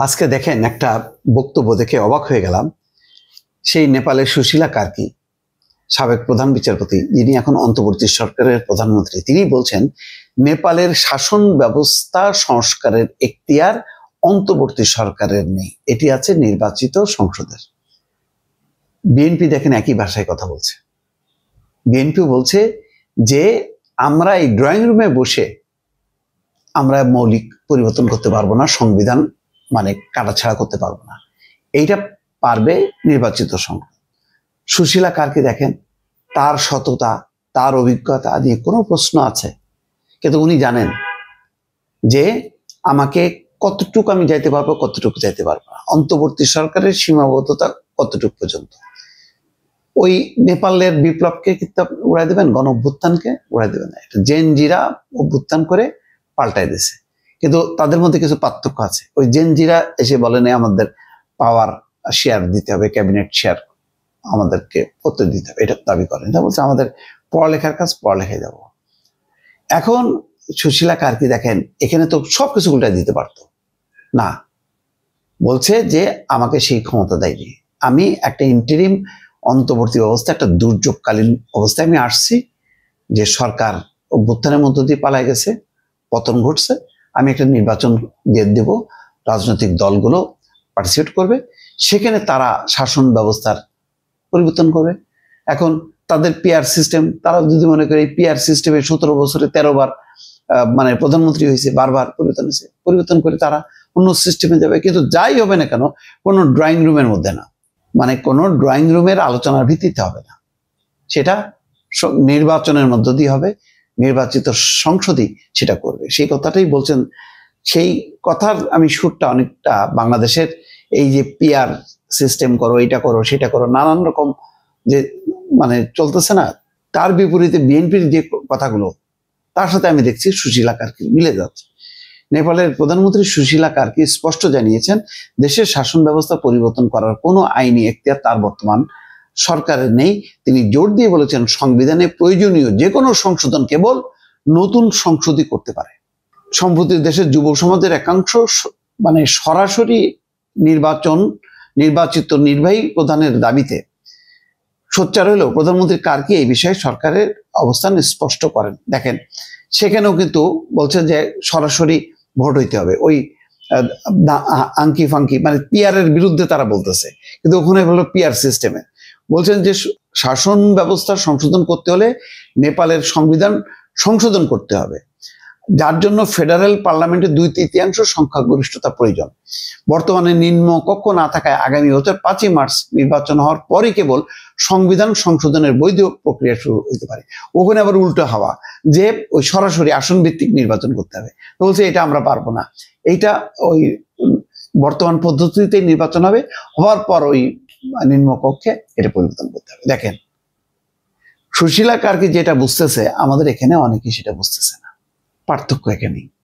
আজকে দেখেন একটা বক্তব্য দেখে অবাক হয়ে গেলাম। সেই নেপালের সুশীলা কার্কি, সাবেক প্রধান বিচারপতি, যিনি এখন অন্তর্বর্তী সরকারের প্রধানমন্ত্রী, তিনি বলছেন নেপালের শাসন ব্যবস্থা সংস্কারের এখতিয়ার অন্তর্বর্তী সরকারের নেই, এটি আছে নির্বাচিত সংসদের। বিএনপি দেখেন একই ভাষায় কথা বলছে। বিএনপি বলছে যে আমরা এই ড্রয়িং রুমে বসে আমরা মৌলিক পরিবর্তন করতে পারবো না, সংবিধান মানে কাটাছাড়া করতে পারবো না, এইটা পারবে নির্বাচিত সংসদ। সুশীলা কার্কি দেখেন, তার সততা, তার অভিজ্ঞতা নিয়ে কোনো প্রশ্ন আছে, কিন্তু উনি জানেন যে আমাকে কতটুকু আমি যাইতে পারবো, কতটুকু যাইতে পারবো না, অন্তর্বর্তী সরকারের সীমাবদ্ধতা কতটুকু পর্যন্ত। ওই নেপালের বিপ্লবকে কিন্তু উড়াই দেবেন, গণ অভ্যুত্থানকে উড়াই দেবেন না, এটা জেনজিরা অভ্যুত্থান করে পাল্টাই দিয়েছে। কিন্তু তাদের মধ্যে কিছু পার্থক্য আছে। ওই জেনজিরা এসে বলেন আমাদের পাওয়ার শেয়ার দিতে হবে, ক্যাবিনেট শেয়ার আমাদেরকে করতে দিতে হবে, এটা দাবি করেন। এটা বলছে আমাদের পড়ালেখার কাজ পড়ালেখায় যাব। এখন সুশীলা কার্কি দেখেন, এখানে তো সবকিছু উল্টাই দিতে পারতো না, বলছে যে আমাকে সেই ক্ষমতা দেয়নি। আমি একটা ইন্টারিম অন্তর্বর্তী অবস্থা, একটা দুর্যোগকালীন অবস্থায় আমি আসছি, যে সরকার অভ্যুত্থানের মধ্য দিয়ে পালায় গেছে, পতন ঘটছে, আমি একটা নির্বাচন দিয়ে দেব, রাজনৈতিক দলগুলো পার্টিসিপেট করবে, সেখানে তারা শাসন ব্যবস্থার পরিবর্তন করবে। এখন তাদের পিআর সিস্টেম, তারা যদি মনে করে এই পিআর সিস্টেমে 17 বছরে 13 বার মানে প্রধানমন্ত্রী হয়েছে, বারবার পরিবর্তন হয়েছে, পরিবর্তন করে তারা অন্য সিস্টেমে যাবে। কিন্তু যাই হবে না কেন, কোনো ড্রয়িং রুমের মধ্যে না, মানে কোনো ড্রয়িং রুমের আলোচনার ভিত্তিতে হবে না, সেটা নির্বাচনের মধ্য দিয়ে হবে, নির্বাচিত সংসদই সেটা করবে। সেই কথাটাই বলছেন। সেই কথার আমি সুরটা অনেকটা বাংলাদেশের এই যে পিআর সিস্টেম করো, এইটা করো, সেটা করো, নানান রকম যে মানে চলতেছে না, তার বিপরীতে বিএনপির যে কথাগুলো, তার সাথে আমি দেখছি সুশীলা কার্কি মিলে যাচ্ছে। নেপালের প্রধানমন্ত্রী সুশীলা কার্কি স্পষ্ট জানিয়েছেন দেশের শাসন ব্যবস্থা পরিবর্তন করার কোনো আইনি এখতিয়ার তার বর্তমান সরকারের নেই। তিনি জোর দিয়ে বলেছেন সংবিধানে প্রয়োজনীয় যে কোনো সংশোধন কেবল নতুন সংসদই করতে পারে। সম্প্রতি দেশের যুব সমাজের একাংশ মানে সরাসরি নির্বাচিত নির্বাহী প্রধানের দাবিতে সোচ্চার হলেও প্রধানমন্ত্রী কার্কি এই বিষয়ে সরকারের অবস্থান স্পষ্ট করেন। দেখেন, সেখানেও কিন্তু বলছে যে সরাসরি ভোট হইতে হবে, ওই আঙ্কি ফাঙ্কি মানে পিআর এর বিরুদ্ধে তারা বলতেছে, কিন্তু ওখানে হলো পিআর সিস্টেমে। বলছেন যে শাসন ব্যবস্থা সংশোধন করতে হলে নেপালের সংবিধান সংশোধন করতে হবে, যার জন্য ফেডারেল পার্লামেন্টে 2/3 সংখ্যাগরিষ্ঠতা প্রয়োজন। বর্তমানে নিম্নকক্ষ না থাকায় আগামী বছর 5ই মার্চ নির্বাচন হওয়ার পরই কেবল সংবিধান সংশোধনের বৈধ প্রক্রিয়া শুরু হতে পারে। ওখানে আবার উল্টো হাওয়া, যে ওই সরাসরি আসন ভিত্তিক নির্বাচন করতে হবে। তো বলছে এটা আমরা পারবো না, এইটা ওই বর্তমান পদ্ধতিতে নির্বাচন হবে, হওয়ার পর ওই নিম্নকক্ষে এটা পরিবর্তন করতে হবে। দেখেন, সুশীলা কার্কি যেটা বুঝতেছে, আমাদের এখানে অনেকেই সেটা বুঝতেছে না, পার্থক্য এখানেই।